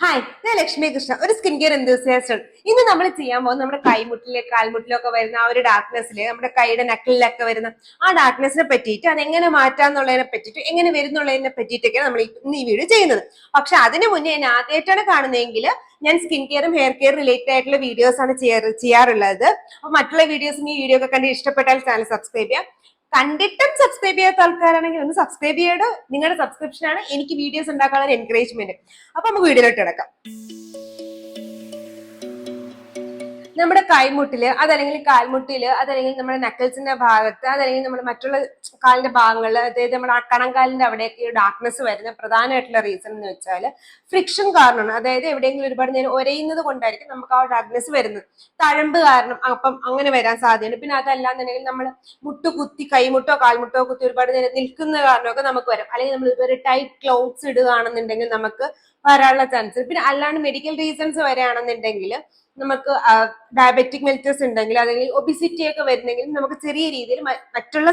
Hi, ഞാൻ ലക്ഷ്മി കൃഷ്ണ, ഒരു skin care എന്തുസിയാസ്റ്റ്. ഇന്ന് നമ്മൾ ചെയ്യാൻ പോകുന്നത് നമ്മുടെ കൈമുട്ടിലെ കാൽമുട്ടിലൊക്കെ വരുന്ന ആ ഒരു ഡാർക്ക്നെസ്സില്, നമ്മുടെ കൈയുടെ നക്കിലൊക്കെ വരുന്ന ആ ഡാർക്ക്നെസ്സിനെ പറ്റിയിട്ട്, അതെങ്ങനെ മാറ്റാന്നുള്ളതിനെ പറ്റിയിട്ട്, എങ്ങനെ വരുന്നുള്ളതിനെ പറ്റിയിട്ടൊക്കെയാണ് നമ്മൾ ഇന്ന് ഈ വീഡിയോ ചെയ്യുന്നത്. പക്ഷെ അതിന് മുന്നേ ഞാൻ ആദ്യമായിട്ടാണ് കാണുന്നതെങ്കിൽ ഞാൻ സ്കിൻ കെയറും ഹെയർ കെയർ റിലേറ്റഡ് ആയിട്ടുള്ള വീഡിയോസ് ആണ് ചെയ്യാറുള്ളത്. അപ്പൊ മറ്റുള്ള വീഡിയോസും ഈ വീഡിയോ ഒക്കെ കണ്ട് ഇഷ്ടപ്പെട്ടാൽ ചാനൽ സബ്സ്ക്രൈബ് ചെയ്യാം. കണ്ടിട്ടും സബ്സ്ക്രൈബ് ചെയ്യാത്ത ആൾക്കാരാണെങ്കിൽ ഒന്ന് സബ്സ്ക്രൈബ് ചെയ്യട്ടോ. നിങ്ങളുടെ സബ്സ്ക്രിപ്ഷൻ ആണ് എനിക്ക് വീഡിയോസ് ഉണ്ടാക്കാനുള്ള എൻകറേജ്മെന്റ്. അപ്പൊ നമുക്ക് വീഡിയോയിലോട്ട് കിടക്കാം. നമ്മുടെ കൈമുട്ടില്, അതല്ലെങ്കിൽ കാൽമുട്ടില്, അതല്ലെങ്കിൽ നമ്മുടെ നക്കിൾസിന്റെ ഭാഗത്ത്, അതല്ലെങ്കിൽ നമ്മുടെ മറ്റുള്ള കാലിന്റെ ഭാഗങ്ങളിൽ, അതായത് നമ്മുടെ കണങ്കാലിന്റെ അവിടെയൊക്കെ ഡാർക്ക്നെസ് വരുന്ന പ്രധാനമായിട്ടുള്ള റീസൺ എന്ന് വെച്ചാൽ ഫ്രിക്ഷൻ കാരണമാണ്. അതായത് എവിടെയെങ്കിലും ഒരുപാട് നേരം ഒരയുന്നത് കൊണ്ടായിരിക്കും നമുക്ക് ആ ഡാർക്ക്നെസ് വരുന്നത്. തഴമ്പ് കാരണം അപ്പം അങ്ങനെ വരാൻ സാധ്യതയുണ്ട്. പിന്നെ അതല്ലാന്നുണ്ടെങ്കിൽ നമ്മൾ മുട്ടുകുത്തി, കൈമുട്ടോ കാൽമുട്ടോ കുത്തി ഒരുപാട് നേരം നിൽക്കുന്ന കാരണമൊക്കെ നമുക്ക് വരും. അല്ലെങ്കിൽ നമ്മൾ ഒരു ടൈറ്റ് ക്ലോത്ത്സ് ഇടുകയാണെന്നുണ്ടെങ്കിൽ നമുക്ക് വരാനുള്ള ചാൻസ്. പിന്നെ അല്ലാണ്ട് മെഡിക്കൽ റീസൺസ് വരികയാണെന്നുണ്ടെങ്കിൽ നമുക്ക് ഡയബറ്റിക് മെൽറ്റസ് ഉണ്ടെങ്കിൽ, അല്ലെങ്കിൽ ഒബിസിറ്റി ഒക്കെ വരുന്നെങ്കിൽ നമുക്ക് ചെറിയ രീതിയിൽ മറ്റുള്ള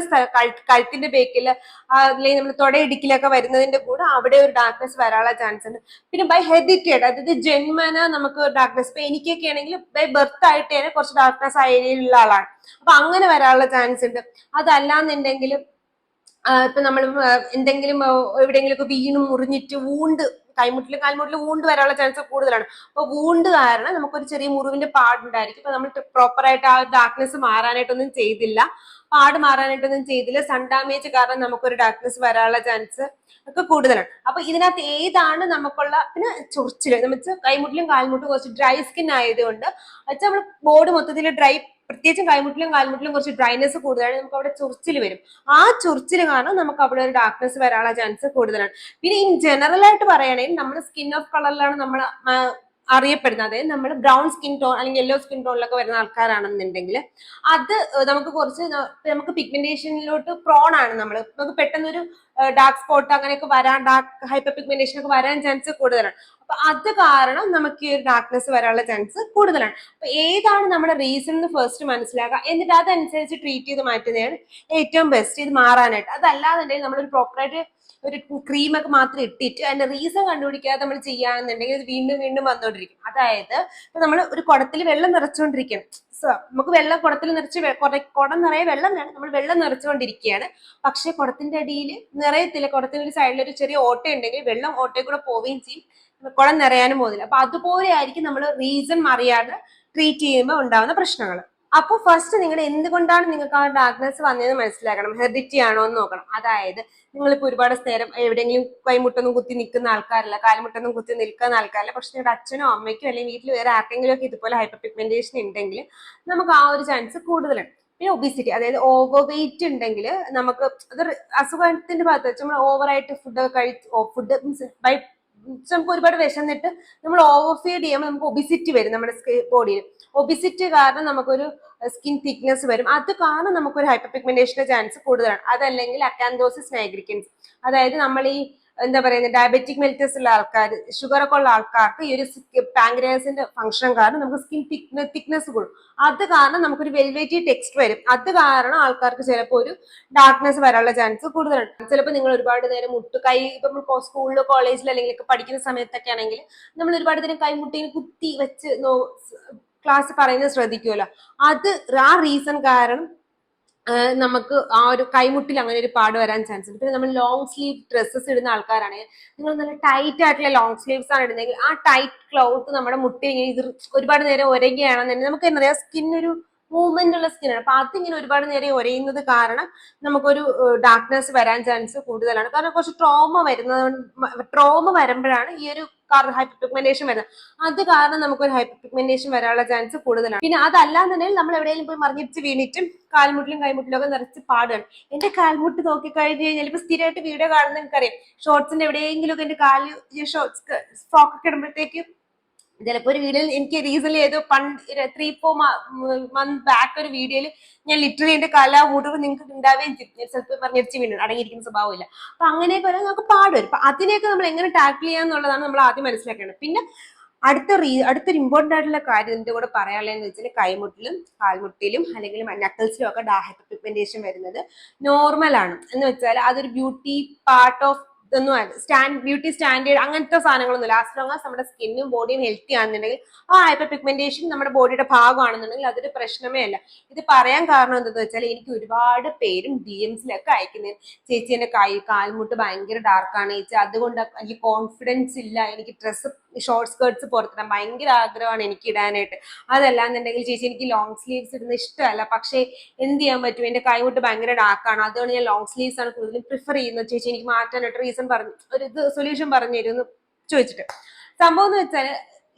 കഴുത്തിന്റെ ബേക്കിൽ അല്ലെങ്കിൽ നമ്മൾ തൊടയിടിക്കലൊക്കെ വരുന്നതിന്റെ കൂടെ അവിടെ ഒരു ഡാർക്ക്നെസ് വരാനുള്ള ചാൻസ് ഉണ്ട്. പിന്നെ ബൈ ഹെറിഡിറ്റേഡ്, അതായത് ജന്മന നമുക്ക് ഡാർക്ക്നെസ്, ഇപ്പൊ എനിക്കൊക്കെ ആണെങ്കിൽ ബൈ ബർത്ത് ആയിട്ട് തന്നെ കുറച്ച് ഡാർക്ക്നെസ് ആ ഏരിയയിലുള്ള ആളാണ്. അപ്പൊ അങ്ങനെ വരാനുള്ള ചാൻസ് ഉണ്ട്. അതല്ലാന്നുണ്ടെങ്കിലും ഇപ്പൊ നമ്മൾ എന്തെങ്കിലും എവിടെയെങ്കിലും ഒക്കെ വീണ് മുറിഞ്ഞിട്ട് വൂണ്ട്, കൈമുട്ടിലും കാൽമുട്ടിലും വൂണ്ട് വരാനുള്ള ചാൻസ് കൂടുതലാണ്. അപ്പൊ വൂണ്ട് കാരണം നമുക്കൊരു ചെറിയ മുറിവിന്റെ പാടുണ്ടായിരിക്കും. ഇപ്പൊ നമ്മൾ പ്രോപ്പർ ആയിട്ട് ആ ഡാർക്ക്നെസ് മാറാനായിട്ടൊന്നും ചെയ്തില്ല, പാട് മാറാനായിട്ടൊന്നും ചെയ്തില്ല, സൺ ഡാമേജ് കാരണം നമുക്കൊരു ഡാർക്ക്നെസ് വരാനുള്ള ചാൻസ് ഒക്കെ കൂടുതലാണ്. അപ്പൊ ഇതിനകത്ത് ഏതാണ് നമുക്കുള്ള, പിന്നെ ചൊറിച്ചില്, നമുക്ക് കൈമുട്ടിലും കാൽമുട്ടും കുറച്ച് ഡ്രൈ സ്കിൻ ആയതുകൊണ്ട് വെച്ചാൽ നമ്മൾ ബോഡി മൊത്തത്തിൽ ഡ്രൈ, പ്രത്യേകിച്ചും കൈമുട്ടിലും കാൽമുട്ടിലും കുറച്ച് ഡ്രൈനെസ് കൂടുതലാണ്, നമുക്ക് അവിടെ ചൊറിച്ചിൽ വരും. ആ ചൊറിച്ചിൽ കാരണം നമുക്ക് അവിടെ ഒരു ഡാർക്ക്നെസ് വരാനുള്ള ചാൻസ് കൂടുതലാണ്. പിന്നെ ഇൻ ജനറൽ ആയിട്ട് പറയുകയാണെങ്കിൽ നമ്മുടെ സ്കിൻ ഓഫ് കളറിലാണ് നമ്മൾ അറിയപ്പെടുന്നത്. അതായത് നമ്മൾ ബ്രൗൺ സ്കിൻ ടോൺ അല്ലെങ്കിൽ യെല്ലോ സ്കിൻ ടോണിലൊക്കെ വരുന്ന ആൾക്കാരാണെന്നുണ്ടെങ്കിൽ അത് നമുക്ക് കുറച്ച്, നമുക്ക് പിഗ്മെന്റേഷനിലോട്ട് പ്രോൺ ആണ്. നമുക്ക് പെട്ടെന്നൊരു ഡാർക്ക് സ്പോട്ട് അങ്ങനെയൊക്കെ വരാൻ, ഡാർക്ക് ഹൈപ്പർ പിഗ്മെന്റേഷൻ ഒക്കെ വരാൻ ചാൻസ് കൂടുതലാണ്. അപ്പൊ അത് കാരണം നമുക്ക് ഈ ഒരു ഡാർക്ക്നെസ് വരാനുള്ള ചാൻസ് കൂടുതലാണ്. അപ്പൊ ഏതാണ് നമ്മുടെ റീസൺ എന്ന് ഫസ്റ്റ് മനസ്സിലാക്കുക, എന്നിട്ട് അതനുസരിച്ച് ട്രീറ്റ് ചെയ്ത് മാറ്റുന്നതാണ് ഏറ്റവും ബെസ്റ്റ് ഇത് മാറാനായിട്ട്. അതല്ലാന്നുണ്ടെങ്കിൽ നമ്മളൊരു പ്രോപ്പറായിട്ട് ഒരു ക്രീമൊക്കെ മാത്രം ഇട്ടിട്ട് അതിന്റെ റീസൺ കണ്ടുപിടിക്കാതെ നമ്മൾ ചെയ്യുകയാണെന്നുണ്ടെങ്കിൽ അത് വീണ്ടും വീണ്ടും വന്നുകൊണ്ടിരിക്കും. അതായത് ഇപ്പൊ നമ്മൾ ഒരു കുടത്തിൽ വെള്ളം നിറച്ചുകൊണ്ടിരിക്കണം. നമുക്ക് വെള്ളം കുടത്തിൽ നിറച്ച്, കുടം നിറയെ വെള്ളം വേണം, നമ്മൾ വെള്ളം നിറച്ചുകൊണ്ടിരിക്കുകയാണ്. പക്ഷെ കുടത്തിന്റെ അടിയിൽ നിറയത്തില്ല. കുടത്തിന്റെ ഒരു സൈഡിൽ ഒരു ചെറിയ ഓട്ട ഉണ്ടെങ്കിൽ വെള്ളം ഓട്ടയിൽ കൂടെ പോവുകയും ചെയ്യും, കുടം നിറയാനും പോകുന്നില്ല. അപ്പൊ അതുപോലെ ആയിരിക്കും നമ്മൾ റീസൺ അറിയാതെ ട്രീറ്റ് ചെയ്യുമ്പോൾ ഉണ്ടാവുന്ന പ്രശ്നങ്ങൾ. അപ്പൊ ഫസ്റ്റ് നിങ്ങൾ എന്തുകൊണ്ടാണ് നിങ്ങൾക്ക് ആ ഡാർക്ക്നെസ് വന്നതെന്ന് മനസ്സിലാക്കണം. ഹെറിഡിറ്റി ആണോ എന്ന് നോക്കണം. അതായത് നിങ്ങളിപ്പോ ഒരുപാട് നേരം എവിടെയെങ്കിലും കൈമുട്ടൊന്നും കുത്തി നിൽക്കുന്ന ആൾക്കാരല്ല, കാൽമുട്ടൊന്നും കുത്തി നിൽക്കുന്ന ആൾക്കാരല്ല, പക്ഷെ നിങ്ങളുടെ അച്ഛനോ അമ്മയ്ക്കോ അല്ലെങ്കിൽ വീട്ടിൽ വേറെ ആർക്കെങ്കിലും ഒക്കെ ഇതുപോലെ ഹൈപ്പർ പിഗ്മെന്റേഷൻ ഉണ്ടെങ്കിൽ നമുക്ക് ആ ഒരു ചാൻസ് കൂടുതലാണ്. പിന്നെ ഒബിസിറ്റി, അതായത് ഓവർ വെയിറ്റ് ഉണ്ടെങ്കിൽ നമുക്ക് അത് അസുഖത്തിന്റെ ഭാഗത്ത് വെച്ച് നമ്മൾ ഓവറായിട്ട് ഫുഡ് മീൻസ് ബൈ നമുക്ക് ഒരുപാട് വിശന്നിട്ട് നമ്മൾ ഓവർ ഫീഡ് ചെയ്യുമ്പോൾ നമുക്ക് ഒബിസിറ്റി വരും നമ്മുടെ ബോഡിയിൽ. ഒബിസിറ്റി കാരണം നമുക്കൊരു സ്കിൻ തിക്നെസ് വരും. അത് കാരണം നമുക്കൊരു ഹൈപ്പർ പിഗ്മെന്റേഷന്റെ ചാൻസ് കൂടുതലാണ്. അതല്ലെങ്കിൽ അക്കാന്തോസിസ് നൈഗ്രിക്കൻസ്, അതായത് നമ്മൾ ഈ എന്താ പറയുന്നത് ഡയബറ്റിക് മെൽറ്റസ് ഉള്ള ആൾക്കാർ, ഷുഗർ ഒക്കെ ഉള്ള ആൾക്കാർക്ക് ഈ ഒരു പാങ്ക്രിയാസിന്റെ ഫംഗ്ഷൻ കാരണം നമുക്ക് സ്കിൻ തിക്നെസ് കൂടും. അത് കാരണം നമുക്കൊരു വെൽവെറ്റി ടെക്സ്റ്റ് വരും. അത് കാരണം ആൾക്കാർക്ക് ചിലപ്പോൾ ഒരു ഡാർക്ക്നെസ് വരാനുള്ള ചാൻസ് കൂടുതലാണ്. ചിലപ്പോൾ നിങ്ങൾ ഒരുപാട് നേരം കൈ, ഇപ്പം സ്കൂളിലോ കോളേജിലോ അല്ലെങ്കിൽ പഠിക്കുന്ന സമയത്തൊക്കെ ആണെങ്കിൽ നമ്മൾ ഒരുപാട് നേരം കൈമുട്ടിയിൽ കുത്തി വെച്ച് ക്ലാസ് പറയുന്നത് ശ്രദ്ധിക്കുമല്ലോ. അത് ആ റീസൺ കാരണം നമുക്ക് ആ ഒരു കൈമുട്ടിൽ അങ്ങനെ ഒരു പാട് വരാൻ ചാൻസ് ഉണ്ട്. പിന്നെ നമ്മൾ ലോങ് സ്ലീവ് ഡ്രസ്സസ് ഇടുന്ന ആൾക്കാരാണെങ്കിൽ, നിങ്ങൾ നല്ല ടൈറ്റ് ആയിട്ടുള്ള ലോങ് സ്ലീവ്സ് ആണ് ഇടുന്നതെങ്കിൽ ആ ടൈറ്റ് ക്ലോത്ത് നമ്മുടെ മുട്ടിൽ ഇങ്ങനെ ഇത് ഒരുപാട് നേരം ഒരയുകയാണെന്നുണ്ടെങ്കിൽ നമുക്ക് എന്താ പറയുക, സ്കിന്നൊരു മൂവ്മെന്റ് ഉള്ള സ്കിന്നാണ്. അപ്പൊ അതിങ്ങനെ ഒരുപാട് നേരം ഒരയുന്നത് കാരണം നമുക്കൊരു ഡാർക്ക്നെസ് വരാൻ ചാൻസ് കൂടുതലാണ്. കാരണം കുറച്ച് ട്രോമ വരുമ്പോഴാണ് ഈ ഒരു ഹൈപ്പർ പിഗ്മെന്റേഷൻ വരുന്നത്. അത് കാരണം നമുക്കൊരു ഹൈപ്പർ പിഗ്മെന്റേഷൻ വരാനുള്ള ചാൻസ് കൂടുതലാണ്. പിന്നെ അതല്ലാന്നുണ്ടെങ്കിൽ നമ്മൾ എവിടെയെങ്കിലും പോയി മറിഞ്ഞിട്ട് വീണിട്ടും കാൽമുട്ടിലും കൈമുട്ടിലും ഒക്കെ നിറച്ച് പാടുകയാണ്. എന്റെ കാൽമുട്ട് നോക്കി കഴിഞ്ഞ് കഴിഞ്ഞാൽ ഇപ്പൊ സ്ഥിരമായിട്ട് വീഡിയോ കാണുന്ന എനിക്കറിയാം, ഷോർട്സിന്റെ എവിടെയെങ്കിലും ഒക്കെ എന്റെ കാല് ഷോർട്സ് ഫ്രോക്ക് ഒക്കെ ഇടുമ്പോഴത്തേക്ക് ചിലപ്പോ ഒരു വീഡിയോയിൽ എനിക്ക് റീസൺലി ഏതോ 3-4 മന്ത് ബാക്ക് ഒരു വീഡിയോയിൽ ഞാൻ ലിറ്ററലി എന്റെ കല മുറിവ് നിങ്ങൾക്ക് ഉണ്ടാവുകയും ചെയ്യും. ചിലപ്പോൾ പറഞ്ഞിരിച്ച് വീണ്ടും അടങ്ങിയിരിക്കുന്ന സ്വഭാവമില്ല. അപ്പൊ അങ്ങനെയൊക്കെ വരെ നമുക്ക് പാടുവരും. അപ്പൊ അതിനെയൊക്കെ നമ്മൾ എങ്ങനെ ടാക്കിൾ ചെയ്യാന്നുള്ളതാണ് നമ്മൾ ആദ്യം മനസ്സിലാക്കേണ്ടത്. പിന്നെ അടുത്തൊരു ഇമ്പോർട്ടന്റ് ആയിട്ടുള്ള കാര്യം എന്റെ കൂടെ പറയാനുള്ളതെന്ന് വെച്ചാൽ കൈമുട്ടിലും കാൽമുട്ടിലും അല്ലെങ്കിൽ നക്കിൾസിലും ഒക്കെ ഹൈപ്പർ പിഗ്മെന്റേഷൻ വരുന്നത് നോർമൽ ആണ്. എന്ന് വെച്ചാൽ അതൊരു ബ്യൂട്ടി പാർട്ട് ഓഫ് ഇതൊന്നും ബ്യൂട്ടി സ്റ്റാൻഡേർഡ് അങ്ങനത്തെ സാധനങ്ങളൊന്നുമില്ല. ആസ് ലോങ് ആസ് നമ്മുടെ സ്കിന്നും ബോഡിയും ഹെൽത്തി ആണെന്നുണ്ടെങ്കിൽ ആ ഹൈപ്പർ പിഗ്മെന്റേഷൻ നമ്മുടെ ബോഡിയുടെ ഭാഗമാണെന്നുണ്ടെങ്കിൽ അതൊരു പ്രശ്നമേ അല്ല. ഇത് പറയാൻ കാരണം എന്താണെന്ന് വെച്ചാൽ എനിക്ക് ഒരുപാട് പേരും DMസിലൊക്കെ അയക്കുന്നത്, ചേച്ചി എന്റെ കാൽമുട്ട് ഭയങ്കര ഡാർക്കാണ് ചേച്ചി, അതുകൊണ്ട് എനിക്ക് കോൺഫിഡൻസ് ഇല്ല, എനിക്ക് ഡ്രസ്സ് ഷോർട്ട് സ്കേർട്സ് പുറത്തിടാൻ ഭയങ്കര ആഗ്രഹമാണ് എനിക്ക് ഇടാനായിട്ട്, അതല്ലാന്നുണ്ടെങ്കിൽ ചേച്ചി എനിക്ക് ലോങ് സ്ലീവ്സ് ഇടുന്ന ഇഷ്ടമല്ല, പക്ഷേ എന്ത് ചെയ്യാൻ പറ്റും, എന്റെ കൈമുട്ട് ഭയങ്കര ഡാർക്കാണ്, അതുകൊണ്ട് ഞാൻ ലോങ് സ്ലീവ്സ് ആണ് കൂടുതലും പ്രിഫർ ചെയ്യുന്നത്, ചേച്ചി എനിക്ക് മാറ്റാനായിട്ട് റീസൺ പറഞ്ഞു സൊല്യൂഷൻ പറഞ്ഞു തരുമെന്ന് ചോദിച്ചിട്ട്. സംഭവം എന്ന് വെച്ചാൽ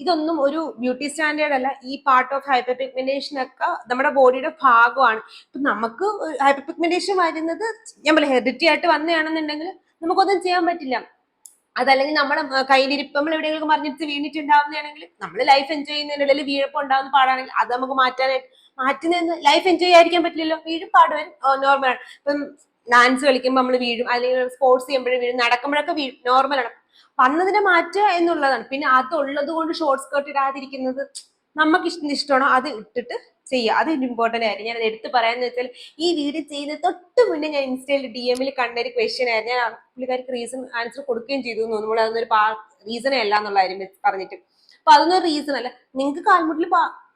ഇതൊന്നും ഒരു ബ്യൂട്ടി സ്റ്റാൻഡേർഡ് അല്ല. ഈ പാർട്ട് ഓഫ് ഹൈപ്പർ പിഗ്മെന്റേഷൻ ഒക്കെ നമ്മുടെ ബോഡിയുടെ ഭാഗമാണ്. ഇപ്പൊ നമുക്ക് ഹൈപ്പർ പിഗ്മെന്റേഷൻ വരുന്നത് ഞാൻ പറയാം ഹെറിഡിറ്റി ആയിട്ട് വന്നതാണെന്നുണ്ടെങ്കിൽ നമുക്കൊന്നും ചെയ്യാൻ പറ്റില്ല. അതല്ലെങ്കിൽ നമ്മുടെ കയ്യിലിരിപ്പ് നമ്മൾ എവിടെയെങ്കിലും മറിഞ്ഞിട്ട് വീണിട്ടുണ്ടാവുന്നതാണെങ്കിൽ നമ്മൾ ലൈഫ് എൻജോയ് ചെയ്യുന്നതിനിടയിൽ വീഴപ്പം ഉണ്ടാകുന്ന പാടാണെങ്കിൽ അത് നമുക്ക് മാറ്റുന്ന ലൈഫ് എൻജോയ് ചെയ്യാതിരിക്കാൻ പറ്റില്ലല്ലോ. വീഴുപാട് വരും, നോർമലാണ്. ഇപ്പം ഡാൻസ് കളിക്കുമ്പോൾ നമ്മൾ വീഴും, അല്ലെങ്കിൽ സ്പോർട്സ് ചെയ്യുമ്പോഴും വീഴും, നടക്കുമ്പോഴൊക്കെ വീഴും, നോർമലാണ്. വന്നതിനെ മാറ്റുക എന്നുള്ളതാണ്. പിന്നെ അതുള്ളത് കൊണ്ട് ഷോർട്ട് സ്കേർട്ട് ഇടാതിരിക്കുന്നത് നമുക്ക് ഇഷ്ടമാണോ അത് ഇട്ടിട്ട് ചെയ്യുക, അത് ഇമ്പോർട്ടന്റ് ആയിരുന്നു. ഞാൻ അത് എടുത്ത് പറയാന്ന് വെച്ചാൽ ഈ വീഡിയോ ചെയ്യുന്ന തൊട്ട് മുന്നേ ഞാൻ ഇൻസ്റ്റയിൽ DMൽ കണ്ട ഒരു ക്വസ്റ്റ്യൻ ആയിരുന്നു. ഞാൻ പുള്ളിക്കാർക്ക് റീസൺ ആൻസർ കൊടുക്കുകയും ചെയ്തു തോന്നുന്നു. നമ്മൾ അതൊന്നൊരു റീസണേ അല്ല എന്നുള്ള കാര്യം പറഞ്ഞിട്ട്. അപ്പൊ അതൊന്നും റീസൺ അല്ല. നിങ്ങൾക്ക് കാൽമുട്ടിൽ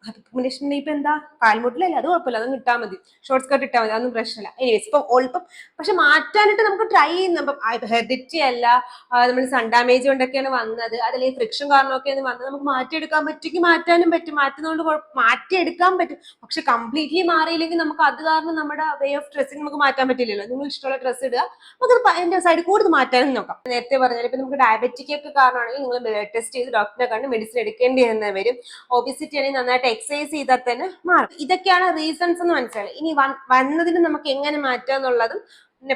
പിഗ്മെന്റേഷൻ ഇപ്പൊ എന്താ കാൽമുട്ടിലല്ല, അത് കുഴപ്പമില്ല, അതൊന്നും ഇട്ടാൽ മതി, ഷോർട്ട് സ്കേർട്ട് ഇട്ടാൽ മതി, അതൊന്നും പ്രശ്നമില്ല. ഇപ്പം പക്ഷെ മാറ്റാനായിട്ട് നമുക്ക് ട്രൈ ചെയ്യുന്ന ഹെറിഡിറ്റി അല്ല, നമ്മൾ സൺ ഡാമേജ് കൊണ്ടൊക്കെയാണ് വന്നത്, അതല്ലെങ്കിൽ ഫ്രിക്ഷൻ കാരണമൊക്കെയാണ് വന്നത്, നമുക്ക് മാറ്റിയെടുക്കാൻ പറ്റുമെങ്കിൽ മാറ്റാനും പറ്റും, മാറ്റുന്നതുകൊണ്ട് മാറ്റിയെടുക്കാൻ പറ്റും. പക്ഷെ കംപ്ലീറ്റ്ലി മാറിയില്ലെങ്കിൽ നമുക്ക് അത് കാരണം നമ്മുടെ വേ ഓഫ് ഡ്രസ്സിങ് നമുക്ക് മാറ്റാൻ പറ്റില്ലല്ലോ. നിങ്ങൾ ഇഷ്ടമുള്ള ഡ്രസ്സ് ഇടുക, നമുക്ക് അതിന്റെ സൈഡ് കൂടുതൽ മാറ്റാനും നോക്കാം. നേരത്തെ പറഞ്ഞാൽ ഇപ്പൊ നമുക്ക് ഡയബറ്റിക് ഒക്കെ കാരണമാണെങ്കിൽ നിങ്ങൾ ബ്ലഡ് ടെസ്റ്റ് ചെയ്ത് ഡോക്ടറെ കണ്ട് മെഡിസിൻ എടുക്കേണ്ടി എന്ന് വരും. ഒബിസിറ്റി ആണെങ്കിൽ നന്നായിട്ട് എക്സസൈസ് ചെയ്താൽ തന്നെ മാറും. ഇതൊക്കെയാണ് റീസൺസ് എന്ന് മനസ്സിലായി. ഇനി വന്നതിന് നമുക്ക് എങ്ങനെ മാറ്റുക എന്നുള്ളതും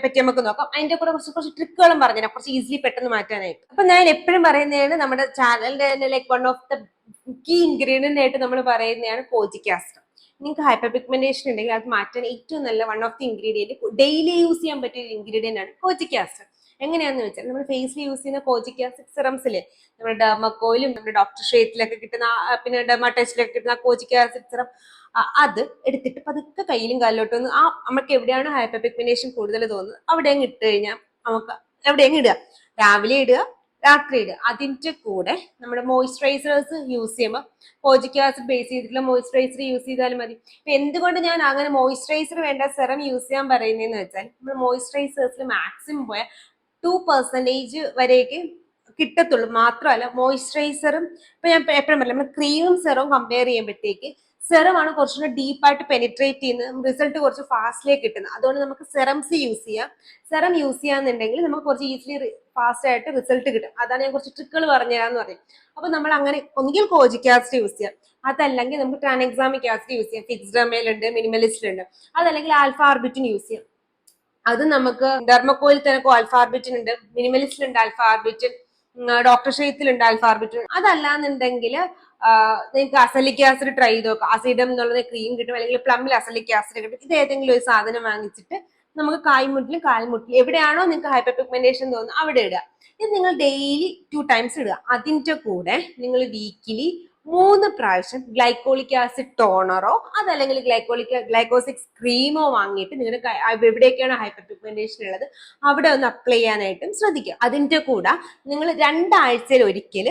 പറ്റി നമുക്ക് നോക്കാം. അതിന്റെ കൂടെ കുറച്ച് ട്രിക്കുകളും പറഞ്ഞുതരാം, കുറച്ച് ഈസിലി പെട്ടെന്ന് മാറ്റാനായിട്ട്. അപ്പൊ ഞാൻ എപ്പോഴും പറയുന്നതാണ്, നമ്മുടെ ചാനലിന്റെ like one of the key ingredient ആയിട്ട് നമ്മൾ പറയുന്നതാണ് കോജിക് ആസിഡ്. നിങ്ങൾക്ക് ഹൈപ്പർ പിഗ്മെന്റേഷൻ ഉണ്ടെങ്കിൽ അത് മാറ്റാൻ ഏറ്റവും നല്ല one of the ingredient, daily use ചെയ്യാൻ പറ്റിയ ഇൻഗ്രീഡിയന്റ് ആണ് കോജിക് ആസിഡ്. എങ്ങനെയാന്ന് വെച്ചാൽ നമ്മൾ ഫേസിൽ യൂസ് ചെയ്യുന്ന കോജിക് ആസിഡ് സിറംസിലെ നമ്മുടെ ഡെർമക്കോയിലും നമ്മുടെ ഡോക്ടർ ഷേറ്റിലൊക്കെ കിട്ടുന്ന, പിന്നെ ഡെർമാടച്ചിലൊക്കെ കിട്ടുന്ന കോജിക് ആസിഡ് സിറം, അത് എടുത്തിട്ട് പതുക്കെ കയ്യിലും കാലിലോട്ടും ഒന്ന് നമുക്ക് എവിടെയാണ് ഹൈപ്പർ പിഗ്മെന്റേഷൻ കൂടുതൽ തോന്നുന്നത് അവിടെ അങ്ങ് ഇട്ട് കഴിഞ്ഞാൽ നമുക്ക് എവിടെയെങ്കിലും ഇടുക, രാവിലെ ഇടുക, രാത്രി ഇടുക. അതിന്റെ കൂടെ നമ്മുടെ മോയ്സ്ചറൈസേഴ്സ് യൂസ് ചെയ്യുമ്പോൾ കോജിക് ആസിഡ് ബേസ് ചെയ്തിട്ടുള്ള മോയ്സ്ചറൈസർ യൂസ് ചെയ്താലും മതി. ഇപ്പൊ എന്തുകൊണ്ട് ഞാൻ അങ്ങനെ മോയ്സ്ചറൈസർ വേണ്ട സെറം യൂസ് ചെയ്യാൻ പറയുന്നതെന്ന് വെച്ചാൽ നമ്മൾ മോയ്സ്ചറൈസേഴ്സിൽ മാക്സിമം പോയാൽ 2% വരെയൊക്കെ കിട്ടത്തുള്ളൂ. മാത്രമല്ല മോയ്സ്ചറൈസറും ഇപ്പൊ ഞാൻ എപ്പോഴും പറയില്ല, നമ്മൾ ക്രീമും സെറവും കമ്പയർ ചെയ്യുമ്പോഴത്തേക്ക് സെറമാണ് കുറച്ചുകൂടെ ഡീപ്പായിട്ട് പെനിട്രേറ്റ് ചെയ്യുന്നത്, റിസൾട്ട് കുറച്ച് ഫാസ്റ്റിലേക്ക് കിട്ടുന്നത്. അതുകൊണ്ട് നമുക്ക് സെറംസ് യൂസ് ചെയ്യാം. സെറം യൂസ് ചെയ്യാന്നുണ്ടെങ്കിൽ നമുക്ക് കുറച്ച് ഈസിലി ഫാസ്റ്റ് ആയിട്ട് റിസൾട്ട് കിട്ടും. അതാണ് ഞാൻ കുറച്ച് ട്രിക്കുകൾ പറഞ്ഞുതരാന്ന് പറയും. അപ്പൊ നമ്മൾ അങ്ങനെ ഒന്നുകിൽ കോജിക് ആസിഡ് യൂസ് ചെയ്യാം, അതല്ലെങ്കിൽ നമുക്ക് ട്രാൻഎക്സാമിക് ആസിഡ് യൂസ് ചെയ്യാം, ഫിക്സ്ഡെർമയിലുണ്ട്, മിനിമലിസ്റ്റിലുണ്ട്, അതല്ലെങ്കിൽ ആൽഫ ആർബിറ്റിൻ യൂസ് ചെയ്യാം. അത് നമുക്ക് ഡെർമക്കോയിൽ തന്നെ ആൽഫ ആർബിറ്റിൻ ഉണ്ട്, മിനിമലിസ്റ്റിലുണ്ട് ആൽഫ ആർബിറ്റിൻ, ഡോക്ടർ ഷെയ്ത്തിലുണ്ട് ആൽഫ ആർബിറ്റിൻ. അതല്ലാന്നുണ്ടെങ്കിൽ നിങ്ങൾക്ക് അസലിക് ആസിഡ് ട്രൈ ചെയ്ത് നോക്കാം. അസിഡം എന്നുള്ളത് ക്രീം കിട്ടും, അല്ലെങ്കിൽ പ്ലമ്മിൽ അസലിക് ആസിഡ് കിട്ടും. ഇത് ഏതെങ്കിലും ഒരു സാധനം വാങ്ങിച്ചിട്ട് നമുക്ക് കാൽമുട്ടിലും കാൽമുട്ടിലും എവിടെയാണോ നിങ്ങൾക്ക് ഹൈപ്പർ പിഗ്മെന്റേഷൻ തോന്നുന്നത് അവിടെ ഇടുക. ഇത് നിങ്ങൾ ഡെയിലി 2 ടൈംസ് ഇടുക. അതിന്റെ കൂടെ നിങ്ങൾ വീക്കിലി 3 പ്രാവശ്യം ഗ്ലൈക്കോളിക് ആസിഡ് ടോണറോ അതല്ലെങ്കിൽ ഗ്ലൈക്കോസിക്സ് ക്രീമോ വാങ്ങിയിട്ട് നിങ്ങളുടെ എവിടെയൊക്കെയാണ് ഹൈപ്പർ പിഗ്മെന്റേഷൻ ഉള്ളത് അവിടെ ഒന്ന് അപ്ലൈ ചെയ്യാനായിട്ടും ശ്രദ്ധിക്കുക. അതിന്റെ കൂടെ നിങ്ങൾ 2 ആഴ്ചയിൽ ഒരിക്കൽ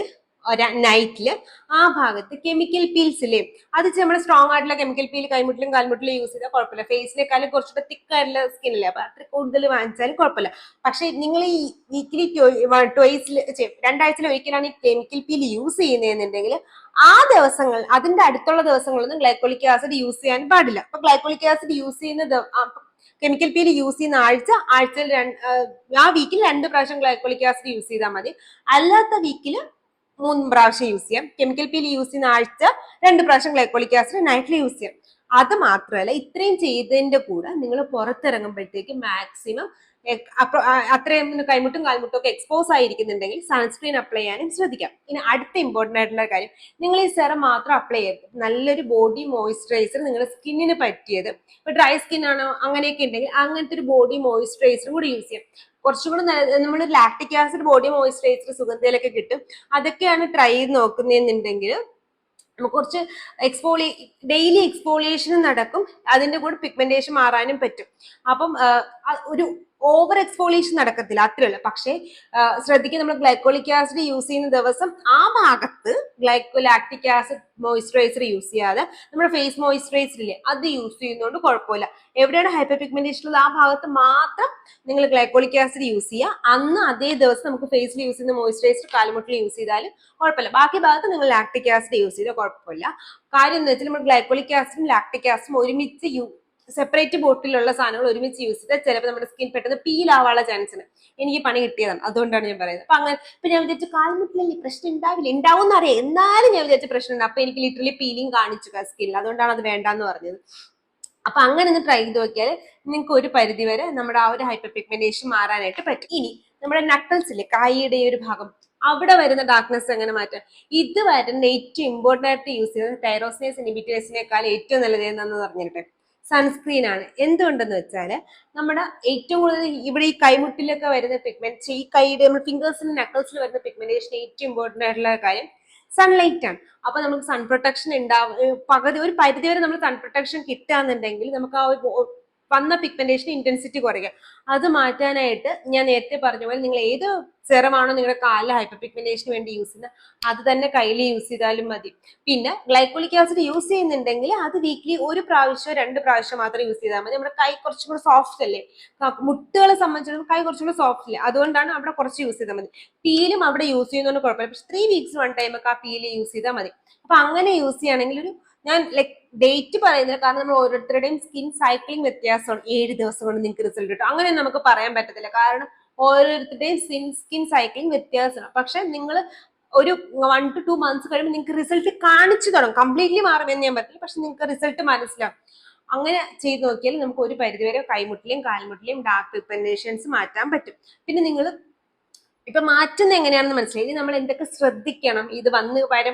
നൈറ്റില് ആ ഭാഗത്ത് കെമിക്കൽ പീൽസ് ഇല്ലേ, അത് നമ്മൾ സ്ട്രോങ് ആയിട്ടുള്ള കെമിക്കൽ പീൽ കൈമുട്ടിലും കാൽമുട്ടിലും യൂസ് ചെയ്താൽ കുഴപ്പമില്ല. ഫേസിനേക്കാളും കുറച്ചുകൂടെ തിക്കായിട്ടുള്ള സ്കിന്നില്ലേ, അപ്പൊ അത്ര കൂടുതൽ വാങ്ങിച്ചാലും കുഴപ്പമില്ല. പക്ഷെ നിങ്ങൾ ഈ വീക്കിലി 2 ആഴ്ചയിൽ ഒരിക്കലാണ് ഈ കെമിക്കൽ പീൽ യൂസ് ചെയ്യുന്നതെന്നുണ്ടെങ്കിൽ ആ ദിവസങ്ങൾ അതിന്റെ അടുത്തുള്ള ദിവസങ്ങളൊന്നും ഗ്ലൈക്കോളിക് ആസിഡ് യൂസ് ചെയ്യാൻ പാടില്ല. അപ്പൊ ഗ്ലൈക്കോളിക് ആസിഡ് യൂസ് ചെയ്യുന്ന കെമിക്കൽ പീൽ യൂസ് ചെയ്യുന്ന ആഴ്ചയിൽ ആ വീക്കിൽ 2 പ്രാവശ്യം ഗ്ലൈക്കോളിക് ആസിഡ് യൂസ് ചെയ്താൽ മതി. അല്ലാത്ത വീക്കിൽ 3 പ്രാവശ്യം യൂസ് ചെയ്യാം. കെമിക്കൽ പീൽ യൂസ് ചെയ്യുന്ന ആഴ്ച 2 പ്രാവശ്യം ഗ്ലൈക്കോളിക് ആസിഡ് നൈറ്റിൽ യൂസ് ചെയ്യാം. അത് മാത്രമല്ല, ഇത്രയും ചെയ്തതിന്റെ കൂടെ നിങ്ങൾ പുറത്തിറങ്ങുമ്പോഴത്തേക്ക് മാക്സിമം അത്രയും കൈമുട്ടും കാൽമുട്ടും ഒക്കെ എക്സ്പോസ് ആയിരിക്കുന്നുണ്ടെങ്കിൽ സൺസ്ക്രീൻ അപ്ലൈ ചെയ്യാനും ശ്രദ്ധിക്കാം. ഇനി അടുത്ത ഇമ്പോർട്ടന്റ് ആയിട്ടുള്ള കാര്യം, നിങ്ങൾ ഈ സെറം മാത്രം അപ്ലൈ ചെയ്യരുത്. നല്ലൊരു ബോഡി മോയ്സ്ചറൈസർ നിങ്ങളുടെ സ്കിന്നിന് പറ്റിയത്, ഇപ്പൊ ഡ്രൈ സ്കിൻ ആണോ അങ്ങനെയൊക്കെ ഉണ്ടെങ്കിൽ അങ്ങനത്തെ ഒരു ബോഡി മോയ്സ്ചറൈസർ കൂടി യൂസ് ചെയ്യാം. കുറച്ചുകൂടി നമ്മൾ ലാക്ടിക് ആസിഡ് ബോഡി മോയ്സ്ചറൈസർ സുഗന്ധയിലൊക്കെ കിട്ടും. അതൊക്കെയാണ് ട്രൈ ചെയ്ത് നോക്കുന്നതെന്നുണ്ടെങ്കിൽ നമുക്ക് കുറച്ച് ഡെയിലി എക്സ്ഫോളിയേഷനും നടക്കും, അതിന്റെ കൂടെ പിഗ്മെന്റേഷൻ മാറാനും പറ്റും. അപ്പം ഓവർ എക്സ്ഫോളിയേഷൻ നടക്കത്തില്ല, അത്രേ ഉള്ളൂ. പക്ഷേ ശ്രദ്ധിക്കുക, നമ്മൾ ഗ്ലൈക്കോളിക് ആസിഡ് യൂസ് ചെയ്യുന്ന ദിവസം ആ ഭാഗത്ത് ലാക്ടിക് ആസിഡ് മോയ്സ്ചറൈസർ യൂസ് ചെയ്യാതെ നമ്മുടെ ഫേസ് മോയ്സ്ചറൈസർ ഇല്ലേ അത് യൂസ് ചെയ്യുന്നതുകൊണ്ട് കുഴപ്പമില്ല. എവിടെയാണ് ഹൈപ്പർ പിഗ്മെന്റേഷൻ ഉള്ളത് ആ ഭാഗത്ത് മാത്രം നിങ്ങൾ ഗ്ലൈക്കോളിക് ആസിഡ് യൂസ് ചെയ്യുക. അന്ന് അതേ ദിവസം നമുക്ക് ഫേസിൽ യൂസ് ചെയ്യുന്ന മോയ്സ്ചറൈസർ കാലുമുട്ടിൽ യൂസ് ചെയ്താലും കുഴപ്പമില്ല. ബാക്കി ഭാഗത്ത് നിങ്ങൾ ലാക്ടിക് ആസിഡ് യൂസ് ചെയ്താൽ കുഴപ്പമില്ല. കാര്യം എന്ന് വെച്ചാൽ നമ്മൾ ഗ്ലൈക്കോളിക് ആസിഡും ലാക്ടിക് ആസിഡും ഒരുമിച്ച് സെപ്പറേറ്റ് ബോട്ടിലുള്ള സാധനങ്ങൾ ഒരുമിച്ച് യൂസ് ചെയ്താൽ ചിലപ്പോൾ നമ്മുടെ സ്കിൻ പെട്ടെന്ന് പീൽ ആവാനുള്ള ചാൻസ് ഉണ്ട്. എനിക്ക് പണി കിട്ടിയതാണ്, അതുകൊണ്ടാണ് ഞാൻ പറയുന്നത്. അപ്പൊ അങ്ങനെ ഇപ്പൊ ഞാൻ വിചാരിച്ചു കാൽമുട്ടിലല്ലേ പ്രശ്നം ഉണ്ടാവില്ല, ഉണ്ടാവും എന്നറിയാം, എന്നാലും ഞാൻ വിചാരിച്ച പ്രശ്നം ഉണ്ട്. അപ്പൊ എനിക്ക് ലിറ്ററലി പീലിംഗ് കാണിച്ചു സ്കിന്നിൽ, അതുകൊണ്ടാണ് അത് വേണ്ടാന്ന് പറഞ്ഞത്. അപ്പൊ അങ്ങനെ ഒന്ന് ട്രൈ ചെയ്ത് നോക്കിയാൽ നിങ്ങൾക്ക് ഒരു പരിധി വരെ നമ്മുടെ ആ ഒരു ഹൈപ്പർ പിഗ്മെന്റേഷൻ മാറാനായിട്ട് പറ്റും. ഇനി നമ്മുടെ നട്ടൽസിലെ കായിയുടെ ഒരു ഭാഗം, അവിടെ വരുന്ന ഡാർക്ക്നെസ് എങ്ങനെ മാറ്റാം? ഇത് വരുന്ന ഏറ്റവും ഇമ്പോർട്ടന്റ് ആയിട്ട് യൂസ് ചെയ്യുന്നത് ടൈറോസിനേസ് ഇൻഹിബിറ്റേഴ്സിനേക്കാൾ ഏറ്റവും നല്ലത് എന്താണെന്ന് പറഞ്ഞിട്ട് സൺസ്ക്രീൻ ആണ്. എന്തുകൊണ്ടെന്ന് വെച്ചാല് നമ്മുടെ ഏറ്റവും കൂടുതൽ ഇവിടെ ഈ കൈമുട്ടിലൊക്കെ വരുന്ന പിഗ്മെന്റ്, ഈ കൈയുടെ നമ്മൾ ഫിംഗേഴ്സിലും നക്കിൾസിലും വരുന്ന പിഗ്മെന്റേഷൻ ഏറ്റവും ഇമ്പോർട്ടന്റ് ആയിട്ടുള്ള കാര്യം സൺലൈറ്റ് ആണ്. അപ്പൊ നമുക്ക് സൺ പ്രൊട്ടക്ഷൻ ഉണ്ടാവും, പകുതി ഒരു പരിധി വരെ നമ്മൾ സൺ പ്രൊട്ടക്ഷൻ കിട്ടുകയാണെന്നുണ്ടെങ്കിൽ നമുക്ക് ആ ഒരു വന്ന പിഗ്മെന്റേഷൻ ഇന്റൻസിറ്റി കുറയ്ക്കുക. അത് മാറ്റാനായിട്ട് ഞാൻ നേരത്തെ പറഞ്ഞ പോലെ നിങ്ങൾ ഏത് സെറമാണോ നിങ്ങളുടെ കാലിൽ ഹൈപ്പർ പിഗ്മെന്റേഷന് വേണ്ടി യൂസ് ചെയ്യുന്നത് അത് തന്നെ കയ്യിൽ യൂസ് ചെയ്താലും മതി. പിന്നെ ഗ്ലൈക്കോളിക് ആസിഡ് യൂസ് ചെയ്യുന്നുണ്ടെങ്കിൽ അത് വീക്ക്ലി 1 പ്രാവശ്യം 2 പ്രാവശ്യം മാത്രം യൂസ് ചെയ്താൽ മതി. നമ്മുടെ കൈ കുറച്ചും കൂടെ സോഫ്റ്റ് അല്ലേ, മുട്ടുകളെ സംബന്ധിച്ചിടത്തോളം കൈ കുറച്ചും കൂടെ സോഫ്റ്റ് അല്ലേ, അതുകൊണ്ടാണ് അവിടെ കുറച്ച് യൂസ് ചെയ്താൽ മതി. പീലും അവിടെ യൂസ് ചെയ്യുന്നതുകൊണ്ട് കുഴപ്പമില്ല, പക്ഷെ 3 വീക്സ് 1 ടൈം ഒക്കെ ആ പീല് യൂസ് ചെയ്താൽ മതി. അപ്പൊ അങ്ങനെ യൂസ് ചെയ്യുകയാണെങ്കിൽ ഒരു ഞാൻ ലൈക് ഡേറ്റ് പറയുന്നില്ല, കാരണം നമ്മൾ ഓരോരുത്തരുടെയും സ്കിൻ സൈക്ലിംഗ് വ്യത്യാസമാണ്. 7 ദിവസം കൊണ്ട് നിങ്ങൾക്ക് റിസൾട്ട് കിട്ടും അങ്ങനെ നമുക്ക് പറയാൻ പറ്റത്തില്ല, കാരണം ഓരോരുത്തരുടെയും സ്കിൻ സൈക്ലിംഗ് വ്യത്യാസമാണ്. പക്ഷെ നിങ്ങൾ ഒരു 1 to 2 months കഴിയുമ്പോൾ നിങ്ങൾക്ക് റിസൾട്ട് കാണിച്ചു തുടങ്ങും. കംപ്ലീറ്റ്ലി മാറുമെന്ന് ഞാൻ പറ്റില്ല, പക്ഷെ നിങ്ങൾക്ക് റിസൾട്ട് മനസ്സിലാവും. അങ്ങനെ ചെയ്ത് നോക്കിയാൽ നമുക്ക് ഒരു പരിധിവരെ കൈമുട്ടിലെയും കാൽമുട്ടിലെയും ഡാർക്ക് പിഗ്മെന്റേഷൻസ് മാറ്റാൻ പറ്റും. പിന്നെ നിങ്ങൾ ഇപ്പൊ മാറ്റുന്നത് എങ്ങനെയാണെന്ന് മനസ്സിലായി. ഇനി നമ്മൾ എന്തൊക്കെ ശ്രദ്ധിക്കണം, ഇത്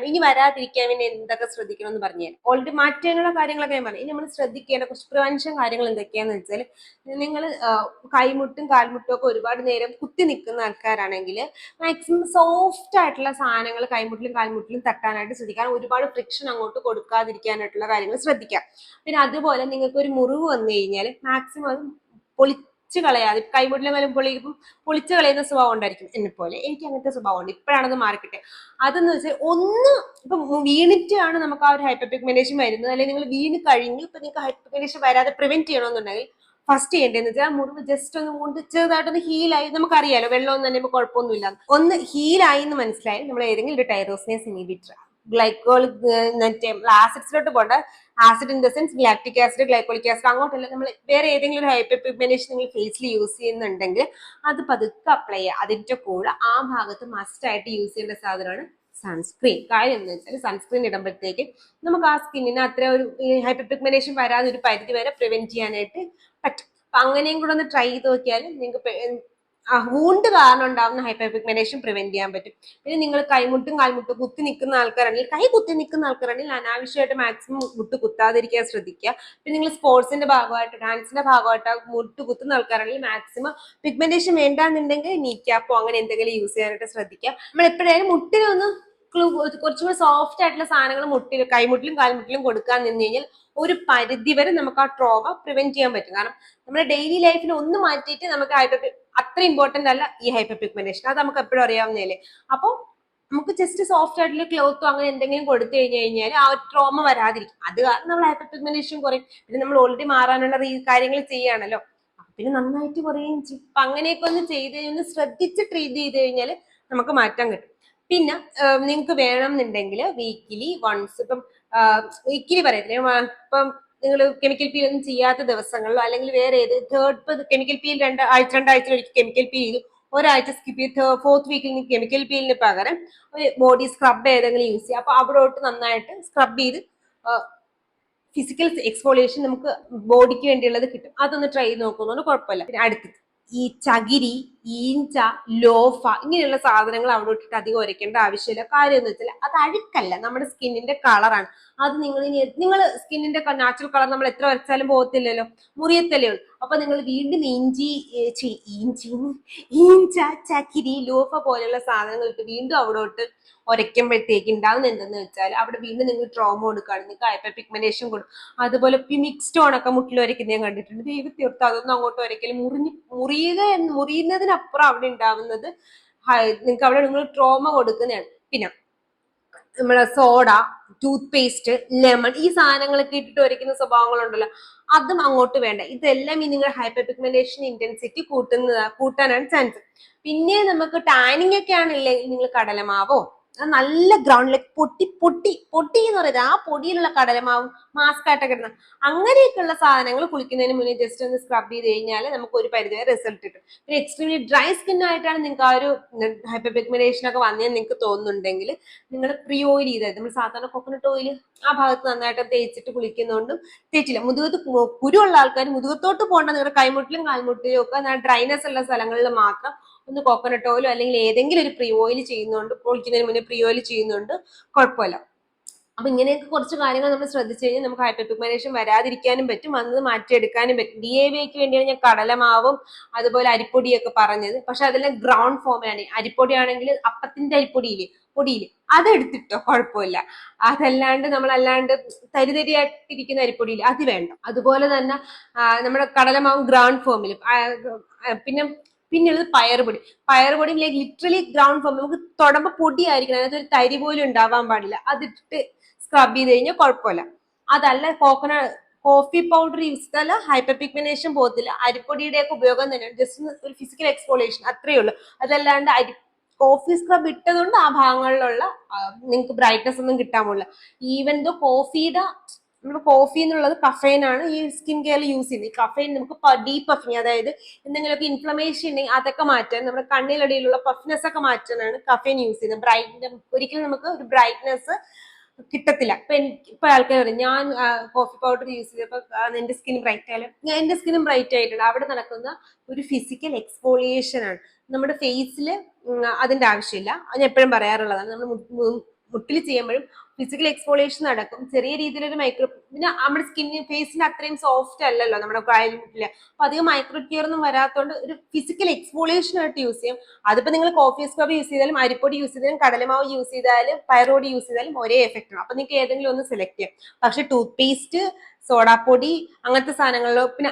ഇനി വരാതിരിക്കാൻ വേണ്ടി എന്തൊക്കെ ശ്രദ്ധിക്കണം എന്ന് പറഞ്ഞു. ഓൾറെഡി മാറ്റാനുള്ള കാര്യങ്ങളൊക്കെ ഞാൻ പറഞ്ഞു. ഇനി നമ്മൾ ശ്രദ്ധിക്കേണ്ട കുറച്ച് പ്രിവെൻഷൻ കാര്യങ്ങൾ എന്തൊക്കെയാന്ന് വെച്ചാൽ, നിങ്ങൾ കൈമുട്ടും കാൽമുട്ടും ഒക്കെ ഒരുപാട് നേരം കുത്തി നിൽക്കുന്ന ആൾക്കാരാണെങ്കിൽ മാക്സിമം സോഫ്റ്റ് ആയിട്ടുള്ള സാധനങ്ങൾ കൈമുട്ടിലും കാൽമുട്ടിലും തട്ടാനായിട്ട് ശ്രദ്ധിക്കാം. ഒരുപാട് ഫ്രിക്ഷൻ അങ്ങോട്ട് കൊടുക്കാതിരിക്കാനായിട്ടുള്ള കാര്യങ്ങൾ ശ്രദ്ധിക്കാം. പിന്നെ അതുപോലെ നിങ്ങൾക്ക് ഒരു മുറിവ് വന്നു കഴിഞ്ഞാൽ മാക്സിമം അത് പൊളിച്ച് കളയാതെ, കൈമുട്ടിലെ മേലും പൊളിച്ച് കളയുന്ന സ്വഭാവം ഉണ്ടായിരിക്കും എന്നെ പോലെ. എനിക്ക് അങ്ങനത്തെ സ്വഭാവമുണ്ട്, ഇപ്പോഴാണത് മാറിക്കിട്ടെ. അതെന്ന് വെച്ചാൽ ഒന്ന് ഇപ്പൊ വീണിട്ടാണ് നമുക്ക് ആ ഒരു ഹൈപ്പർ പിഗ്മെന്റേഷൻ വരുന്നത്, അല്ലെങ്കിൽ നിങ്ങൾ വീണ് കഴിഞ്ഞു ഇപ്പൊ നിങ്ങൾക്ക് ഹൈപ്പർ പിഗ്മെന്റേഷൻ വരാതെ പ്രിവെന്റ് ചെയ്യണമെന്നുണ്ടെങ്കിൽ ഫസ്റ്റ് ചെയ്യേണ്ടതെന്ന് വെച്ചാൽ മുറിവ് ജസ്റ്റ് ഒന്ന് കൊണ്ട് ചെറുതായിട്ടൊന്ന് ഹീലായി, നമുക്കറിയാലോ വെള്ളം തന്നെ കുഴപ്പമൊന്നുമില്ല, ഒന്ന് ഹീലായി എന്ന് മനസ്സിലായി നമ്മൾ ഏതെങ്കിലും ഒരു ടൈറോസിനേസ് ഇൻഹിബിറ്റർ ഗ്ലൈക്കോളിക് ആസിഡ്സിലോട്ട് പോകണ്ട, acid in the sense lactic acid glycolic acid അങ്ങോട്ടല്ല, നമ്മൾ വേറെ ഏതെങ്കിലും ഒരു ഹൈപ്പർ പിഗ്മെന്റേഷൻ നിങ്ങൾ ഫേസിൽ യൂസ് ചെയ്യുന്നുണ്ടെങ്കിൽ അത് പതുക്കെ അപ്ലൈ ചെയ്യുക. അതിന്റെ കൂടെ ആ ഭാഗത്ത് മസ്റ്റ് ആയിട്ട് യൂസ് ചെയ്യേണ്ട സാധനമാണ് സൺസ്ക്രീൻ. കാര്യം എന്ന് വെച്ചാൽ സൺസ്ക്രീൻ ഇടുമ്പോഴത്തേക്ക് നമുക്ക് ആ സ്കിന്നിന് അത്ര ഒരു ഹൈപ്പർ പിഗ്മെന്റേഷൻ വരാതെ ഒരു പരിധി വരെ പ്രിവെന്റ് ചെയ്യാനായിട്ട് പറ്റും. അപ്പൊ അങ്ങനെയും കൂടെ ഒന്ന് ട്രൈ ചെയ്ത് നോക്കിയാൽ നിങ്ങൾക്ക് വൂണ്ട് കാരണം ഉണ്ടാവുന്ന ഹൈപ്പർ പിഗ്മെന്റേഷൻ പ്രിവെന്റ് ചെയ്യാൻ പറ്റും. പിന്നെ നിങ്ങൾ കൈമുട്ടും കാൽമുട്ടും കുത്തി നിൽക്കുന്ന ആൾക്കാരാണെങ്കിൽ, കൈ കുത്തി നിൽക്കുന്ന ആൾക്കാരാണെങ്കിൽ അനാവശ്യമായിട്ട് മാക്സിമം മുട്ട് കുത്താതിരിക്കാൻ ശ്രദ്ധിക്കുക. പിന്നെ നിങ്ങൾ സ്പോർട്സിന്റെ ഭാഗമായിട്ട് ഡാൻസിന്റെ ഭാഗമായിട്ട് മുട്ട് കുത്തുന്ന ആൾക്കാരാണെങ്കിൽ മാക്സിമം പിഗ്മെന്റേഷൻ വേണ്ടാന്നുണ്ടെങ്കിൽ നീ ക്യാപ്പോ അങ്ങനെ എന്തെങ്കിലും യൂസ് ചെയ്യാനായിട്ട് ശ്രദ്ധിക്കുക. നമ്മൾ എപ്പോഴായാലും മുട്ടിനൊന്ന് കുറച്ചുകൂടി സോഫ്റ്റ് ആയിട്ടുള്ള സാധനങ്ങൾ കൈമുട്ടിലും കാൽമുട്ടിലും കൊടുക്കാൻ നിന്ന് കഴിഞ്ഞാൽ ഒരു പരിധി വരെ നമുക്ക് ആ ട്രോമ പ്രിവെന്റ് ചെയ്യാൻ പറ്റും. കാരണം നമ്മുടെ ഡെയിലി ലൈഫിൽ ഒന്ന് മാറ്റിയിട്ട് നമുക്ക് അത്ര ഇമ്പോർട്ടന്റ് അല്ല ഈ ഹൈപ്പർ പിഗ്മെന്റേഷൻ, അത് നമുക്ക് എപ്പോഴും അറിയാവുന്നതല്ലേ. അപ്പോൾ നമുക്ക് ജസ്റ്റ് സോഫ്റ്റ് ആയിട്ടുള്ള ക്ലോത്തോ അങ്ങനെ എന്തെങ്കിലും കൊടുത്തു കഴിഞ്ഞാൽ ആ ഒരു ട്രോമ വരാതിരിക്കും. അത് കാരണം നമ്മൾ ഹൈപ്പർ പിഗ്മെന്റേഷൻ കുറയും. പിന്നെ നമ്മൾ ഓൾറെഡി മാറാനുള്ള കാര്യങ്ങൾ ചെയ്യുകയാണല്ലോ, പിന്നെ നന്നായിട്ട് കുറയും ചെയ്യും. അപ്പൊ അങ്ങനെയൊക്കെ ഒന്ന് ഒന്ന് ശ്രദ്ധിച്ച് ട്രീറ്റ് ചെയ്ത് കഴിഞ്ഞാൽ നമുക്ക് മാറ്റാൻ കിട്ടും. പിന്നെ നിങ്ങൾക്ക് വേണമെന്നുണ്ടെങ്കിൽ വീക്കിലി വൺസ്, ഇപ്പം വീക്കിലി പറയത്തില്ലേ, ഇപ്പം നിങ്ങൾ കെമിക്കൽ പീൽ ഒന്നും ചെയ്യാത്ത ദിവസങ്ങളിലോ അല്ലെങ്കിൽ വേറെ ഏത് കെമിക്കൽ പീൽ രണ്ടാഴ്ച ഒരിക്കൽ കെമിക്കൽ പീൽ ചെയ്തു, ഒരാഴ്ച സ്കിപ്പ് ചെയ്ത് 4th വീക്കിൽ കെമിക്കൽ പീലിന് പകരം ഒരു ബോഡി സ്ക്രബ് ഏതെങ്കിലും യൂസ് ചെയ്യുക. അപ്പൊ അവിടോട്ട് നന്നായിട്ട് സ്ക്രബ് ചെയ്ത് ഫിസിക്കൽ എക്സ്ഫോളിയേഷൻ നമുക്ക് ബോഡിക്ക് വേണ്ടിയുള്ളത് കിട്ടും. അതൊന്ന് ട്രൈ ചെയ്ത് നോക്കുന്നതുകൊണ്ട് കുഴപ്പമില്ല. പിന്നെ അടുത്തത് ഈ ചകിരി, ഈഞ്ച, ലോഫ ഇങ്ങനെയുള്ള സാധനങ്ങൾ അവിടെ ഇട്ടിട്ട് അധികം ഉരയ്ക്കേണ്ട ആവശ്യമില്ല. കാര്യം എന്ന് വെച്ചാൽ അത് അഴുക്കല്ല, നമ്മുടെ സ്കിന്നിന്റെ കളറാണ്. അത് നിങ്ങൾ സ്കിന്നിന്റെ നാച്ചുറൽ കളർ നമ്മൾ എത്ര വരച്ചാലും പോകത്തില്ലല്ലോ, മുറിയത്തല്ലേ ഉള്ളൂ. അപ്പൊ നിങ്ങൾ വീണ്ടും ഈഞ്ച, ചകിരി, ലോഫ പോലെയുള്ള സാധനങ്ങൾ ഇട്ട് വീണ്ടും അവിടോട്ട് ഉരയ്ക്കുമ്പോഴത്തേക്ക് ഉണ്ടാവുന്ന എന്തെന്ന് വെച്ചാൽ അവിടെ വീണ്ടും നിങ്ങൾ ട്രോമ കൊടുക്കുകയാണ്, നിങ്ങൾക്ക് ഹൈപ്പർ പിഗ്മെന്റേഷൻ കൊടുക്കും. അതുപോലെ മിക്സ് സ്റ്റോൺ ഒക്കെ മുട്ടിൽ ഉരയ്ക്കുന്ന ഞാൻ കണ്ടിട്ടുണ്ട്. തീർത്തും അതൊന്നും അങ്ങോട്ട് ഉരയ്ക്കലും മുറിയുന്നതിനപ്പുറം അവിടെ ഉണ്ടാവുന്നത് നിങ്ങൾക്ക് അവിടെ നിങ്ങൾ ട്രോമ കൊടുക്കുന്നതാണ്. പിന്നെ നമ്മളെ സോഡ, ടൂത്ത് പേസ്റ്റ്, ലെമൺ ഈ സാധനങ്ങളൊക്കെ ഇട്ടിട്ട് ഉരയ്ക്കുന്ന സ്വഭാവങ്ങളുണ്ടല്ലോ, അതും അങ്ങോട്ട് വേണ്ട. ഇതെല്ലാം ഈ നിങ്ങൾ ഹൈപ്പർ പിഗ്മെന്റേഷൻ ഇന്റൻസിറ്റി കൂട്ടാനാണ് ചാൻസ്. പിന്നെ നമുക്ക് ടാനിങ് ഒക്കെ ആണല്ലേ നിങ്ങൾ കടലമാവോ നല്ല ഗ്രൗണ്ട് ലൈക്ക് പൊട്ടി എന്ന് പറയുന്നത് ആ പൊടിയിലുള്ള കടലമാവും മാസ്ക് ആയിട്ടൊക്കെ ഇടുന്ന അങ്ങനെയൊക്കെയുള്ള സാധനങ്ങൾ കുളിക്കുന്നതിന് മുന്നേ ജസ്റ്റ് ഒന്ന് സ്ക്രബ് ചെയ്ത് കഴിഞ്ഞാൽ നമുക്ക് ഒരു പരിധിവരെ റിസൾട്ട് കിട്ടും. പിന്നെ എക്സ്ട്രീംലി ഡ്രൈ സ്കിൻ ആയിട്ടാണ് നിങ്ങൾക്ക് ആ ഒരു ഹൈപ്പർ പിഗ്മെന്റേഷൻ ഒക്കെ വന്നതെന്ന് നിങ്ങൾക്ക് തോന്നുന്നുണ്ടെങ്കിൽ നിങ്ങൾ പ്രീ ഓയിൽ ചെയ്താൽ നമ്മൾ സാധാരണ കോക്കനട്ട് ഓയിൽ ആ ഭാഗത്ത് നന്നായിട്ട് തേച്ചിട്ട് കുളിക്കുന്നതുകൊണ്ടും തെറ്റില്ല. മുതുകത്ത് കുരുള്ള ആൾക്കാർ മുതുകത്തോട്ട് പോകേണ്ട നിങ്ങളുടെ കൈമുട്ടിലും കാൽമുട്ടിലും ഒക്കെ ഡ്രൈനെസ് ഉള്ള സ്ഥലങ്ങളിൽ മാത്രം ഒന്ന് കോക്കനട്ട് ഓയിലോ അല്ലെങ്കിൽ ഏതെങ്കിലും ഒരു പ്രീ ഓയിൽ ചെയ്യുന്നുണ്ട്, പൊളിക്കുന്നതിന് മുന്നേ പ്രീ ഓയിൽ ചെയ്യുന്നുണ്ട്, കുഴപ്പമില്ല. അപ്പൊ ഇങ്ങനെയൊക്കെ കുറച്ച് കാര്യങ്ങൾ നമ്മൾ ശ്രദ്ധിച്ചു കഴിഞ്ഞാൽ നമുക്ക് ഹൈപ്പർ പിഗ്മെന്റേഷൻ വരാതിരിക്കാനും പറ്റും, വന്നത് മാറ്റിയെടുക്കാനും പറ്റും. DAVക്ക് വേണ്ടിയാണ് ഞാൻ കടലമാവും അതുപോലെ അരിപ്പൊടിയൊക്കെ പറഞ്ഞത്. പക്ഷെ അതെല്ലാം ഗ്രൗണ്ട് ഫോമിലാണ്. അരിപ്പൊടി ആണെങ്കിൽ അപ്പത്തിന്റെ അരിപ്പൊടിയില്ലേ, പൊടിയില് അതെടുത്തിട്ടോ കുഴപ്പമില്ല. അതല്ലാണ്ട് നമ്മളല്ലാണ്ട് തരിതരിയായിട്ടിരിക്കുന്ന അരിപ്പൊടിയില്ല, അത് വേണ്ട. അതുപോലെ തന്നെ നമ്മുടെ കടലമാവും ഗ്രൗണ്ട് ഫോമിൽ. പിന്നുള്ളത് പയറുപൊടി ലിറ്ററലി ഗ്രൗണ്ട് ഫോം, നമുക്ക് തൊടുമ്പോ പൊടിയായിരിക്കണം, അതിനകത്ത് ഒരു തരി പോലും ഉണ്ടാവാൻ പാടില്ല. അതിട്ട് സ്ക്രബ് ചെയ്ത് കഴിഞ്ഞാൽ കുഴപ്പമില്ല. അതല്ല കോഫി പൗഡർ യൂസ് ചെയ്താൽ ഹൈപ്പർ പിഗ്മെന്റേഷൻ പോകത്തില്ല. അരിപ്പൊടിയുടെ ഒക്കെ ഉപയോഗം തന്നെയാണ്, ജസ്റ്റ് ഒരു ഫിസിക്കൽ എക്സ്പോളേഷൻ അത്രയേ ഉള്ളൂ. അതല്ലാണ്ട് കോഫി സ്ക്രബ് ഇട്ടതുകൊണ്ട് ആ ഭാഗങ്ങളിലുള്ള നിങ്ങൾക്ക് ബ്രൈറ്റ്നസ് ഒന്നും കിട്ടാൻ പോകില്ല. ഈവൻ ദോ നമ്മുടെ കോഫി എന്നുള്ളത് കഫൈൻ ആണ് ഈ സ്കിൻ കെയറിൽ യൂസ് ചെയ്യുന്നത്. ഈ കഫൈൻ നമുക്ക് ഡീപഫിങ്, അതായത് എന്തെങ്കിലുമൊക്കെ ഇൻഫ്ലമേഷൻ ഉണ്ടെങ്കിൽ അതൊക്കെ മാറ്റാൻ, നമ്മുടെ കണ്ണിലടിയിലുള്ള പഫ്നെസ് ഒക്കെ മാറ്റാനാണ് കഫൈൻ യൂസ് ചെയ്യുന്നത്. ഒരിക്കലും നമുക്ക് ഒരു ബ്രൈറ്റ്നെസ് കിട്ടത്തില്ല. ഇപ്പൊ ആൾക്കാർ പറയും ഞാൻ കോഫി പൗഡർ യൂസ് ചെയ്തപ്പോ എന്റെ സ്കിൻ ബ്രൈറ്റ് ആയാലും, എന്റെ സ്കിന്നും ബ്രൈറ്റ് ആയിട്ടുണ്ട്. അവിടെ നടക്കുന്ന ഒരു ഫിസിക്കൽ എക്സ്ഫോളിയേഷൻ ആണ്. നമ്മുടെ ഫേസിൽ അതിന്റെ ആവശ്യമില്ല. ഞാൻ എപ്പോഴും പറയാറുള്ളതാണ്, നമ്മൾ മുട്ടിൽ ചെയ്യുമ്പോഴും ഫിസിക്കൽ എക്സ്പോളേഷൻ നടക്കും. ചെറിയ രീതിയിലൊരു പിന്നെ നമ്മുടെ സ്കിന്നിന് ഫേസിന് അത്രയും സോഫ്റ്റ് അല്ലല്ലോ നമ്മുടെ മുട്ടില്. അപ്പൊ അധികം മൈക്രോ ടിയർ ഒന്നും വരാത്തതുകൊണ്ട് ഒരു ഫിസിക്കൽ എക്സ്പോളേഷൻ ആയിട്ട് യൂസ് ചെയ്യും. അതിപ്പോ നിങ്ങൾ കോഫി സ്ക്രബ് യൂസ് ചെയ്താലും അരിപ്പൊടി യൂസ് ചെയ്താലും കടലമാവ് യൂസ് ചെയ്താലും പയറുപൊടി യൂസ് ചെയ്താലും ഒരേ എഫക്റ്റ് ആണ്. അപ്പൊ നിങ്ങൾക്ക് ഏതെങ്കിലും ഒന്ന് സെലക്ട് ചെയ്യാം. പക്ഷെ ടൂത്ത് പേസ്റ്റ്, സോഡാപ്പൊടി അങ്ങനത്തെ സാധനങ്ങളിലോ പിന്നെ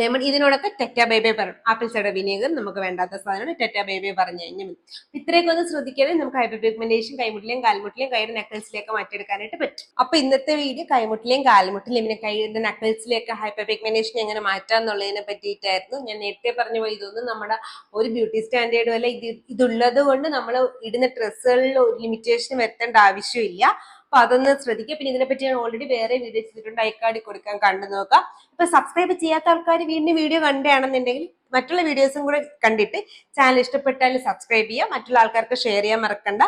ലെമൺ ഇതിനോടൊക്കെ ടെറ്റാ ബൈബൈ പറയും. ആപ്പിൾ സൈഡർ വിനീഗർ നമുക്ക് വേണ്ടാത്ത സാധനമാണ്, ടെറ്റാ ബൈബൈ പറഞ്ഞു കഴിഞ്ഞാൽ മതി. ഇത്രയൊക്കെ ഒന്ന് ശ്രദ്ധിക്കണേ നമുക്ക് ഹൈപ്പർ പിഗ്മെന്റേഷൻ കൈമുട്ടിലെയും കാൽമുട്ടിലെയും കൈയുടെ നക്കിൾസിലേക്ക് മാറ്റിയെടുക്കാനായിട്ട് പറ്റും. അപ്പൊ ഇന്നത്തെ വീഡിയോ കൈമുട്ടിലെയും കാൽമുട്ടിലെയും പിന്നെ കൈയുടെ നക്കിൾസിലേക്ക് ഹൈപ്പർ പിഗ്മെന്റേഷൻ എങ്ങനെ മാറ്റാന്നുള്ളതിനെ പറ്റിയിട്ടായിരുന്നു. ഞാൻ നേരത്തെ പറഞ്ഞു പോയി, ഇതൊന്നും നമ്മുടെ ഒരു ബ്യൂട്ടി സ്റ്റാൻഡേർഡും അല്ല. ഇതുള്ളത് കൊണ്ട് നമ്മൾ ഇടുന്ന ഡ്രസ്സുകളിൽ ഒരു ലിമിറ്റേഷൻ വരുത്തേണ്ട ആവശ്യമില്ല. അപ്പൊ അതൊന്ന് ശ്രദ്ധിക്കുക. പിന്നെ ഇതിനെപ്പറ്റി ഞാൻ ഓൾറെഡി വേറെ വീഡിയോ ചെയ്തിട്ടുണ്ട്, ഐക്കാർഡ് കൊടുക്കാൻ കണ്ടു നോക്കാം. ഇപ്പൊ സബ്സ്ക്രൈബ് ചെയ്യാത്ത ആൾക്കാർ വീണ്ടും വീഡിയോ കണ്ടാണെന്നുണ്ടെങ്കിൽ മറ്റുള്ള വീഡിയോസും കൂടെ കണ്ടിട്ട് ചാനൽ ഇഷ്ടപ്പെട്ടാൽ സബ്സ്ക്രൈബ് ചെയ്യുക, മറ്റുള്ള ആൾക്കാർക്ക് ഷെയർ ചെയ്യാൻ മറക്കണ്ട.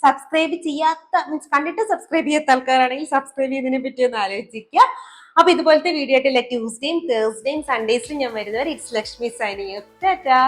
സബ്സ്ക്രൈബ് ചെയ്യാത്ത കണ്ടിട്ട് സബ്സ്ക്രൈബ് ചെയ്യാത്ത ആൾക്കാരാണെങ്കിൽ സബ്സ്ക്രൈബ് ചെയ്തതിനെ പറ്റി ഒന്ന് ആലോചിക്കുക. അപ്പൊ ഇതുപോലത്തെ വീഡിയോ ആയിട്ട് ട്യൂസ്ഡേയും തേഴ്സ്ഡേയും സൺഡേസിലും ഞാൻ വരുന്നവർ. It's Lakshmi signing off. Tata.